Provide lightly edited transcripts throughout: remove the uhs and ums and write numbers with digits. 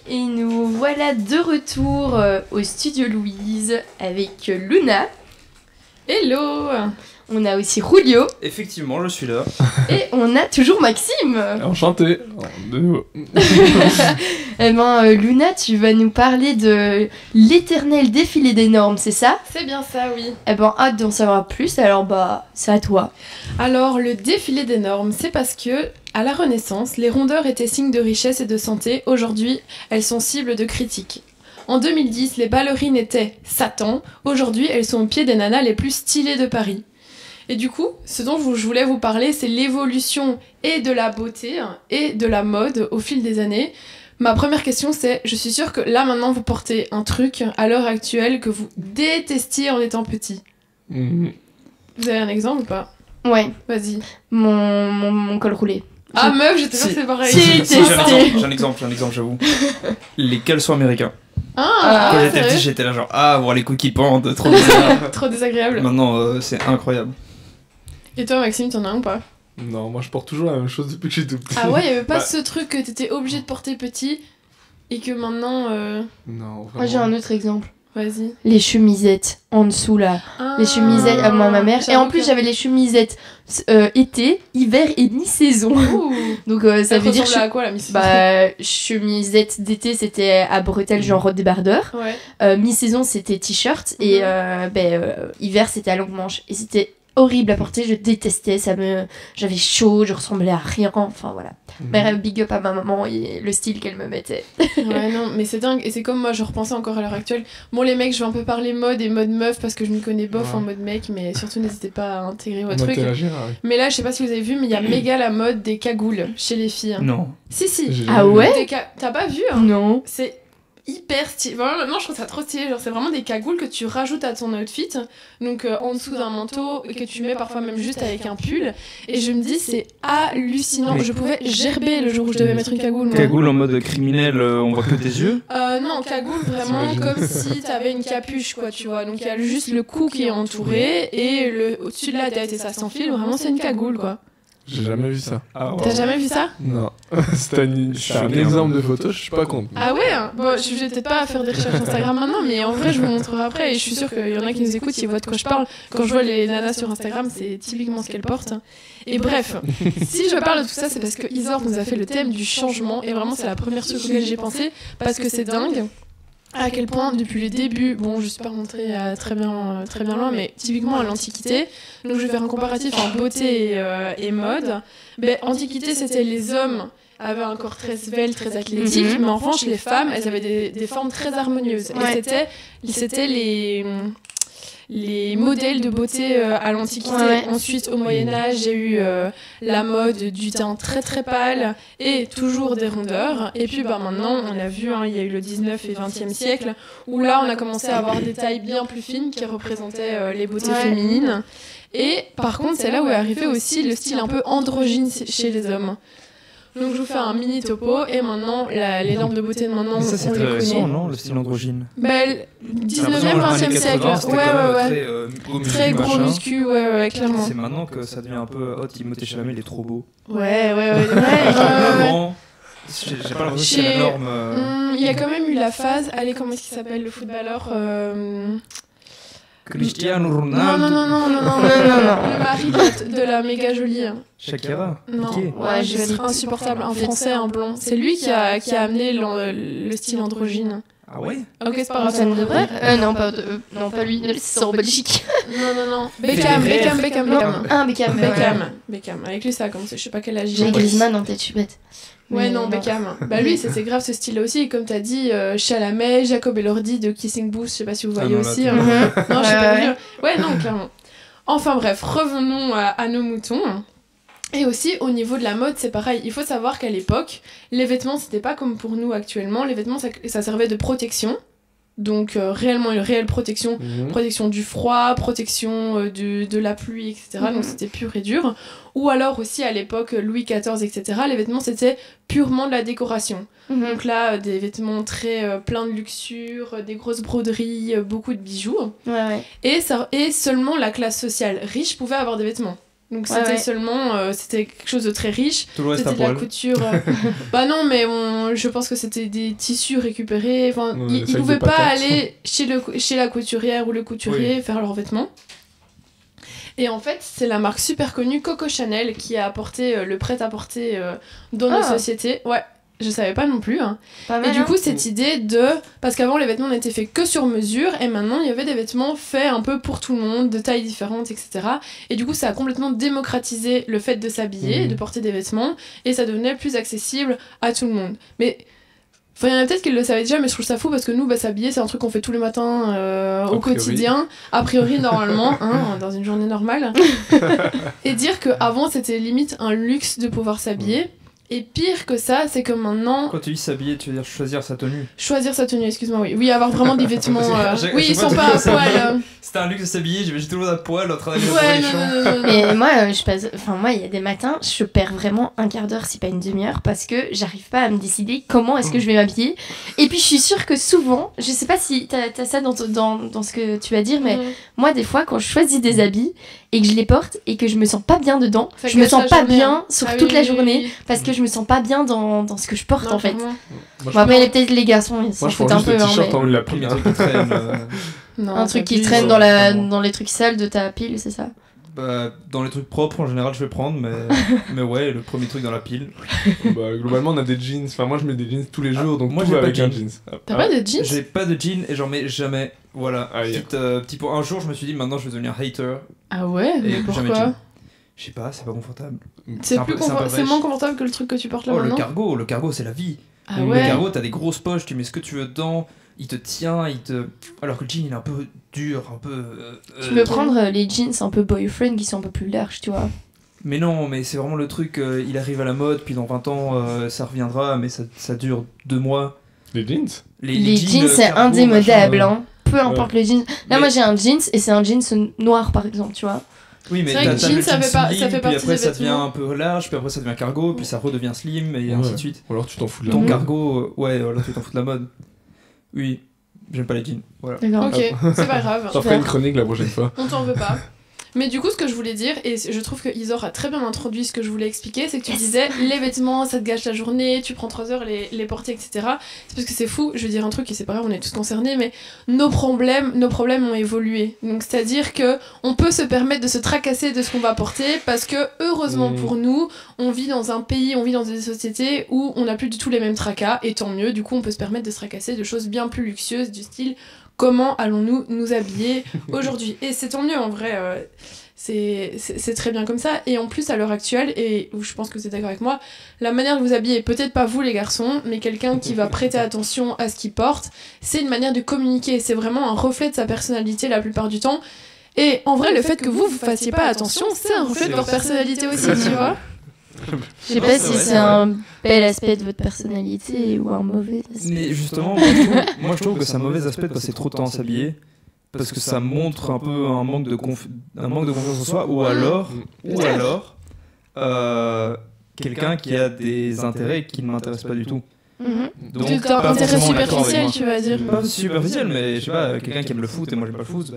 Et nous voilà de retour au studio Louise avec Luna. Hello. On a aussi Julio. Effectivement, je suis là. Et on a toujours Maxime. Enchanté. De nouveau. Eh ben, Luna, tu vas nous parler de l'éternel défilé des normes, c'est ça? C'est bien ça, oui. Eh ben, hâte d'en savoir plus, alors c'est à toi. Alors, le défilé des normes, c'est parce que, à la Renaissance, les rondeurs étaient signes de richesse et de santé. Aujourd'hui, elles sont cibles de critiques. En 2010, les ballerines étaient Satan. Aujourd'hui, elles sont au pied des nanas les plus stylées de Paris. Et du coup, ce dont je voulais vous parler, c'est l'évolution et de la beauté et de la mode au fil des années. Ma première question, c'est, je suis sûre que là, maintenant, vous portez un truc, à l'heure actuelle, que vous détestiez en étant petit. Mmh. Vous avez un exemple ou pas? Ouais, Vas-y. mon col roulé. Ah meuf, j'étais sûre que c'est pareil. J'ai un exemple, j'avoue. Les caleçons américains. Quand j'étais petit, j'étais là genre, voir les coups qui pendent, trop bizarre. Trop désagréable. Maintenant, c'est incroyable. Et toi, Maxime, t'en as un ou pas? Non, moi je porte toujours la même chose depuis que je suis tout petit. Ah ouais, y'avait pas ce truc que t'étais obligé de porter petit et que maintenant... Non, vraiment. Moi j'ai un autre exemple. Vas-y. Les chemisettes en dessous là. Les chemisettes à ma mère. Et en plus j'avais les chemisettes été, hiver et mi-saison. Donc ça veut dire à quoi la mi-saison? Bah chemisette d'été c'était à bretelles genre débardeur. Ouais. Mi-saison c'était t-shirt et hiver c'était à longue manche et c'était horrible à porter, je détestais, j'avais chaud, je ressemblais à rien, enfin voilà. Mais big up à ma maman et le style qu'elle me mettait. Ouais non, mais c'est dingue, et c'est comme moi, je repensais encore à l'heure actuelle. Bon les mecs, je vais un peu parler mode et mode meuf parce que je m'y connais bof en mode mec, mais surtout n'hésitez pas à intégrer votre truc. Oui. Mais là, je sais pas si vous avez vu, mais il y a méga la mode des cagoules chez les filles. Non. Si. Ah ouais? T'as pas vu Non. C'est hyper stylé. Vraiment, maintenant, je trouve ça trop stylé. Genre, c'est vraiment des cagoules que tu rajoutes à ton outfit. Donc, en dessous d'un manteau, et que tu mets parfois même juste avec un pull. Et je me dis, c'est hallucinant. Mais... Je pouvais gerber le jour où je devais mettre une cagoule. Moi. Cagoule en mode criminel, on voit que tes yeux? Non, cagoule vraiment comme si t'avais une capuche, quoi, tu vois. Donc, il y a juste le cou qui est entouré et au-dessus de la tête. Et ça s'enfile. Vraiment, c'est une cagoule, quoi. J'ai jamais vu ça. Ah ouais. T'as jamais vu ça? Non. C'est un exemple de photo, je suis pas contre. Ah ouais? Bon, je vais peut-être pas faire des recherches Instagram maintenant, mais en vrai, je vous montrerai après. Et je suis sûre qu'il y en a qui nous écoutent, ils voient de quoi je parle. Quand je vois les nanas sur Instagram, c'est typiquement ce qu'elles portent. Et bref, si je parle de tout ça, c'est parce que Isor nous a fait le thème du changement. Et vraiment, c'est la première chose auquel j'ai pensé, parce que c'est dingue. À quel point, depuis le début, bon, je suis pas rentrée très bien loin, mais typiquement à l'Antiquité, donc je vais faire un comparatif en beauté et mode. Ben, Antiquité, c'était les hommes avaient un corps très svelte, très athlétique, mais en revanche, les femmes, elles avaient des formes très harmonieuses. Et c'était les modèles de beauté à l'Antiquité. Ensuite, au Moyen-Âge, j'ai eu la mode du teint très très pâle et toujours des rondeurs. Et puis maintenant, on l'a vu, il y a eu le 19 et 20e siècle où là, on a commencé à avoir des tailles bien plus fines qui représentaient les beautés féminines. Et par contre, c'est là où est arrivé aussi le style un peu androgyne chez les hommes. Donc je vous fais un mini topo et maintenant les normes de beauté de maintenant ça c'est on très les connaît. récent, non, le style androgyne? 19e, 20e siècle. Ouais. Très gros muscu, ouais, clairement. C'est maintenant que ça devient un peu hot, Timothée Chalamet il est trop beau. Ouais. Avant, j'ai pas l'impression que c'est la norme. Il y a quand même eu la phase, allez, comment est-ce qu'il s'appelle le footballeur Cristiano Ronaldo. Non. Le mari de la méga jolie. Shakira. Non. Okay. Ouais, je vais être insupportable. Un français, un blond. C'est lui qui a amené le style androgyne. Ah ouais? Ok, c'est pas grave. Ça ne devrait. Non, pas lui. C'est en Belgique. Non. Beckham. Beckham. Avec lui, ça a commencé. Je sais pas quel âge il a. J'ai Griezmann en tête, je suis bête. Ouais, non, Beckham. Bah lui, c'est grave ce style-là aussi. Et comme t'as dit, Chalamet, Jacob Elordi de Kissing Booth, je sais pas si vous voyez aussi. Non, je sais pas vu. Ouais, non, clairement. Enfin bref, revenons à nos moutons. Et aussi, au niveau de la mode, c'est pareil. Il faut savoir qu'à l'époque, les vêtements, c'était pas comme pour nous actuellement. Les vêtements, ça servait de protection. Donc réellement une réelle protection, protection du froid, protection de la pluie, etc. Donc c'était pur et dur. Ou alors aussi à l'époque Louis XIV, etc. Les vêtements c'était purement de la décoration. Donc là des vêtements très pleins de luxure, des grosses broderies, beaucoup de bijoux. Et seulement la classe sociale riche pouvait avoir des vêtements. Donc c'était seulement, c'était quelque chose de très riche. Tout le reste c'était de la couture. Bah non, mais je pense que c'était des tissus récupérés. Enfin, ils pouvaient pas aller chez la couturière ou le couturier faire leurs vêtements. Et en fait, c'est la marque super connue Coco Chanel qui a apporté le prêt-à-porter dans nos sociétés. Ouais. Je savais pas non plus. Hein. Et du coup, cette idée de... Parce qu'avant, les vêtements n'étaient faits que sur mesure, et maintenant, il y avait des vêtements faits un peu pour tout le monde, de tailles différentes, etc. Et du coup, ça a complètement démocratisé le fait de s'habiller, de porter des vêtements, et ça devenait plus accessible à tout le monde. Mais... Enfin, il y en a peut-être qui le savaient déjà, mais je trouve ça fou parce que nous, s'habiller, c'est un truc qu'on fait tous les matins au quotidien, a priori, normalement, hein, dans une journée normale. Et dire qu'avant, c'était limite un luxe de pouvoir s'habiller. Et pire que ça, c'est que maintenant... Quand tu dis s'habiller, tu veux dire choisir sa tenue. Choisir sa tenue, excuse-moi, oui. Oui, avoir vraiment des vêtements... Oui, ils sont pas à poil. C'était un luxe de s'habiller, j'imagine tout le monde à poil en train d'aller dans les champs. Et moi, moi, il y a des matins, je perds vraiment un quart d'heure, si pas une demi-heure, parce que j'arrive pas à me décider comment est-ce que je vais m'habiller. Et puis, je suis sûre que souvent, je sais pas si t'as ça dans ce que tu vas dire, mais moi, des fois, quand je choisis des habits et que je les porte et que je me sens pas bien dedans, je me sens pas bien sur toute la journée, parce que je me sens pas bien dans ce que je porte, en fait. Bon, après, peut-être les garçons, ils s'en foutent un peu. La première truc qui traîne. Un truc qui traîne dans les trucs sales de ta pile, c'est ça? Bah, dans les trucs propres, en général, je vais prendre, mais ouais, le premier truc dans la pile. Bah, globalement, on a des jeans. Enfin, moi, je mets des jeans tous les jours, donc moi, j'ai pas de jeans. T'as pas de jeans? J'ai pas de jeans et j'en mets jamais. Voilà. Petit point. Un jour, je me suis dit, maintenant, je vais devenir hater. Ah ouais? Et pourquoi? Je sais pas, c'est pas confortable. C'est moins confortable que le truc que tu portes là maintenant? Le cargo, c'est la vie. Ah ouais? Le cargo, t'as des grosses poches, tu mets ce que tu veux dedans. Il te tient, alors que le jean il est un peu dur, un peu... Tu peux prendre les jeans un peu boyfriend qui sont un peu plus larges, tu vois. Mais non, mais c'est vraiment le truc, il arrive à la mode, puis dans 20 ans ça reviendra, mais ça dure 2 mois. Les jeans Les jeans c'est indémodable, hein. Peu importe les jeans. Là moi j'ai un jeans et c'est un jeans noir par exemple, tu vois. Oui, mais t'as le jean, ça fait partie puis après des ça devient vêtements. un peu large, puis après ça devient cargo, puis ça redevient slim, et ainsi de suite. Ou alors tu t'en fous de la Ton mode. cargo, ouais, alors tu t'en fous de la mode. Oui, j'aime pas les jeans, voilà. D'accord. Ok, c'est pas grave. T'en ferai une chronique la prochaine fois. On t'en veut pas. Mais du coup, ce que je voulais dire, et je trouve que Isor a très bien introduit ce que je voulais expliquer, c'est que tu disais, les vêtements, ça te gâche la journée, tu prends 3 heures les porter, etc. C'est parce que c'est fou, je vais dire un truc, et c'est pas grave, on est tous concernés, mais nos problèmes ont évolué. Donc, c'est-à-dire que on peut se permettre de se tracasser de ce qu'on va porter, parce que, heureusement pour nous, on vit dans un pays, on vit dans des sociétés où on n'a plus du tout les mêmes tracas, et tant mieux, du coup, on peut se permettre de se tracasser de choses bien plus luxueuses, du style... Comment allons-nous nous habiller aujourd'hui? Et c'est tant mieux en vrai, c'est très bien comme ça. Et en plus à l'heure actuelle, et je pense que vous êtes d'accord avec moi, la manière de vous habiller, peut-être pas vous les garçons, mais quelqu'un qui va prêter attention à ce qu'il porte, c'est une manière de communiquer, c'est vraiment un reflet de sa personnalité la plupart du temps. Et en vrai le fait que vous fassiez pas attention, c'est un reflet de votre personnalité aussi, tu vois. Je sais pas si c'est un bel aspect de votre personnalité ou un mauvais aspect. Mais justement, moi je trouve que c'est un mauvais aspect de passer trop de temps à s'habiller, parce que ça montre un peu un manque de confiance en soi, ou alors quelqu'un qui a des intérêts qui ne m'intéressent pas du tout. Donc un intérêt superficiel, tu vas dire. Pas superficiel, mais je sais pas, quelqu'un qui aime le foot et moi j'aime pas le foot,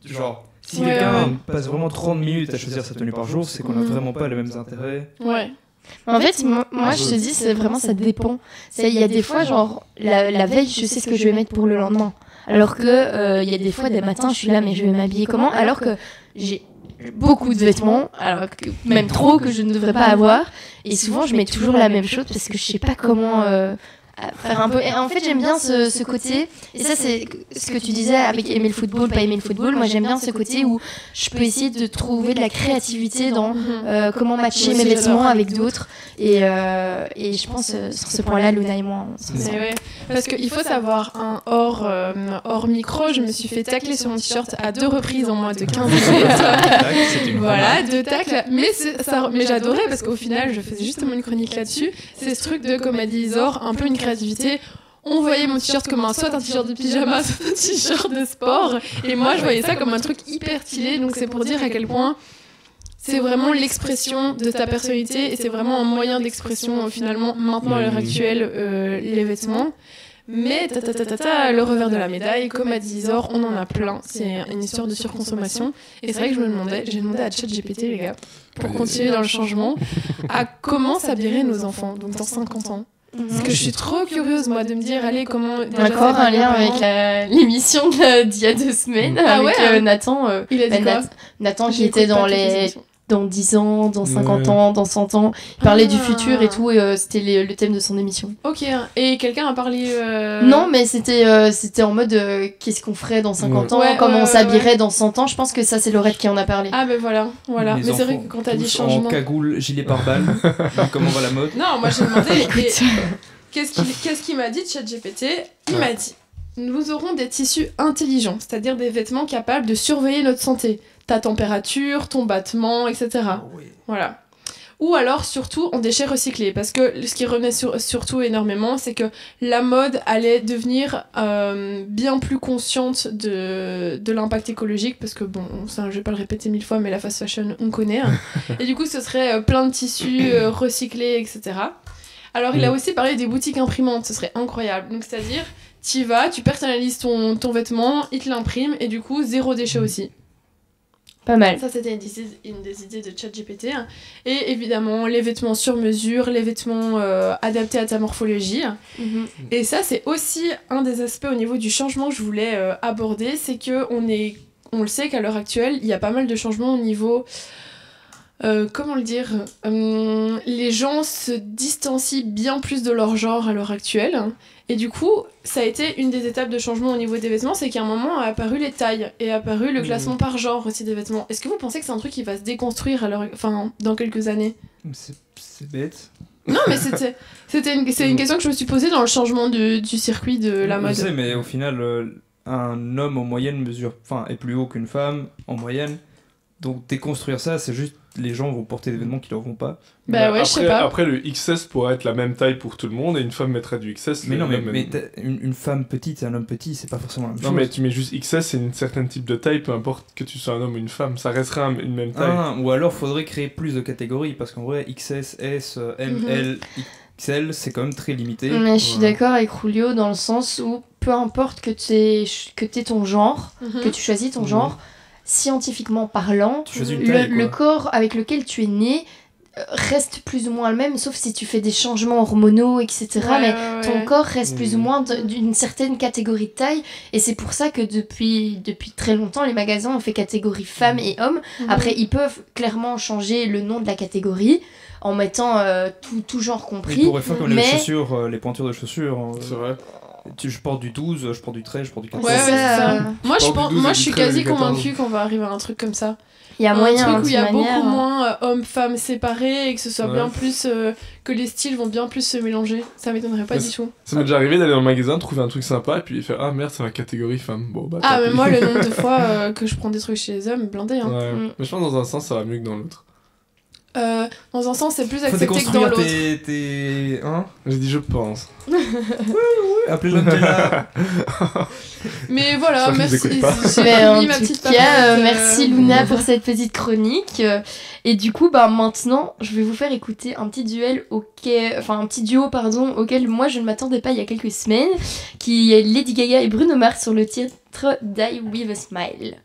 genre... Si quelqu'un passe vraiment 30 minutes à choisir sa tenue par jour, c'est qu'on a vraiment pas les mêmes intérêts. Ouais. En fait, moi je te dis, c'est vraiment ça dépend. Il y a des fois, genre, la veille, je sais ce que je vais mettre pour le lendemain. Alors que il y a des fois, des matins, je suis là, mais je vais m'habiller comment? Alors que j'ai beaucoup de vêtements, alors que, même trop, que je ne devrais pas avoir. Et souvent, je mets toujours la même chose parce que je sais pas comment... faire un peu... Et en fait j'aime bien ce côté, et ça c'est ce que tu disais avec aimer le football, pas aimer le football. Moi j'aime bien ce côté où je peux essayer de trouver de la créativité dans comment matcher mes vêtements avec d'autres, et je pense sur ce point là Luna et moi parce qu'il faut savoir, hors micro, je me suis fait tacler sur mon t-shirt à 2 reprises en moins de 15 minutes. Voilà, 2 tacles, mais j'adorais parce qu'au final je faisais justement une chronique là-dessus. C'est ce truc de, comme a dit Isor, un peu une créativité. On voyait mon t-shirt comme soit un t-shirt de pyjama, soit un t-shirt de sport, et moi je voyais ça comme un truc hyper stylé. Donc c'est pour dire à quel point c'est vraiment l'expression de ta personnalité, et c'est vraiment un moyen d'expression finalement maintenant à l'heure actuelle, les vêtements. Mais le revers de la médaille, comme a dit Zor, on en a plein. C'est une histoire de surconsommation. Et c'est vrai que j'ai demandé à ChatGPT, les gars, pour continuer dans le changement, à comment s'habilleraient nos enfants, donc dans 50 ans. Parce que je suis trop curieuse, moi, de me dire, allez, comment... Encore un lien avec l'émission d'il y a 2 semaines, avec Nathan. Il a dit quoi Nathan qui était dans 10 ans, dans 50 ans, dans 100 ans. Il parlait du futur et tout, et c'était le thème de son émission. Ok, et quelqu'un a parlé... Non, mais c'était en mode qu'est-ce qu'on ferait dans 50 ans, comment on s'habillerait dans 100 ans. Je pense que ça, c'est Laurette qui en a parlé. Ah ben voilà. Mais c'est vrai que quand t'as dit changement... En cagoule, gilet pare-balles, comment va la mode? Non, moi j'ai demandé... Qu'est-ce qu'il m'a dit, ChatGPT? Il m'a dit, nous aurons des tissus intelligents, c'est-à-dire des vêtements capables de surveiller notre santé. Ta température, ton battement, etc. Oh oui. Voilà. Ou alors, surtout, en déchets recyclés. Parce que ce qui revenait surtout énormément, c'est que la mode allait devenir bien plus consciente de l'impact écologique. Parce que, bon, ça, je vais pas le répéter 1000 fois, mais la fast fashion, on connaît. Hein. Et du coup, ce serait plein de tissus recyclés, etc. Alors, il a aussi parlé des boutiques imprimantes. Ce serait incroyable. Donc, c'est-à-dire, tu vas, tu personnalises ton vêtement, il te l'imprime, et du coup, 0 déchet aussi. Pas mal. Ça, c'était une des idées de ChatGPT. Hein. Et évidemment, les vêtements sur mesure, les vêtements adaptés à ta morphologie. Mm-hmm. Et ça, c'est aussi un des aspects au niveau du changement que je voulais aborder. C'est qu'on le sait qu'à l'heure actuelle, il y a pas mal de changements au niveau... comment le dire, les gens se distancient bien plus de leur genre à l'heure actuelle. Et du coup, ça a été une des étapes de changement au niveau des vêtements, c'est qu'à un moment a apparu les tailles et a apparu le classement par genre aussi des vêtements. Est-ce que vous pensez que c'est un truc qui va se déconstruire dans quelques années? C'est bête. Non, mais c'est une question que je me suis posée dans le changement du circuit de la mode. Je sais, mais au final, un homme en moyenne est plus haut qu'une femme en moyenne. Donc déconstruire ça, c'est juste les gens vont porter des vêtements qui leur vont pas. Bah ouais, je sais pas. Après, le XS pourrait être la même taille pour tout le monde et une femme mettrait du XS. Mais non, mais une femme petite et un homme petit, c'est pas forcément la même chose. Non, mais tu mets juste XS, c'est une certaine type de taille, peu importe que tu sois un homme ou une femme, ça restera une même taille. Ou alors faudrait créer plus de catégories, parce qu'en vrai, XS, S, M, L, XL, c'est quand même très limité. Mais je suis d'accord avec Julio dans le sens où peu importe que t'aies ton genre, que tu choisis ton genre, scientifiquement parlant, le corps avec lequel tu es né reste plus ou moins le même, sauf si tu fais des changements hormonaux, etc. Mais ton corps reste plus ou moins d'une certaine catégorie de taille, et c'est pour ça que depuis très longtemps, les magasins ont fait catégorie femmes et hommes. Après, ils peuvent clairement changer le nom de la catégorie en mettant tout genre compris. Ils pourraient faire comme les chaussures, les pointures de chaussures. C'est vrai. Je porte du 12, je porte du 13, je porte du 14. Ouais, c'est ça. Moi, je suis quasi convaincue qu'on va arriver à un truc comme ça. Il y a moyen, un truc où il y a beaucoup moins hommes-femmes séparés et que ce soit bien plus... que les styles vont bien plus se mélanger. Ça m'étonnerait pas du tout. Ça m'est déjà arrivé d'aller dans le magasin, trouver un truc sympa et puis faire « Ah merde, c'est la catégorie femme. » Bon, bah, mais moi, le nombre de fois que je prends des trucs chez les hommes, blindé. Hein. Ouais. Mais je pense dans un sens, ça va mieux que dans l'autre. Dans un sens, c'est plus accepté que dans l'autre. Hein? J'ai dit je pense. Oui, appelez l'Angela. Mais voilà, merci. Merci Luna pour cette petite chronique. Et du coup, maintenant, je vais vous faire écouter un petit duo auquel moi je ne m'attendais pas il y a quelques semaines, qui est Lady Gaga et Bruno Mars sur le titre Die With a Smile.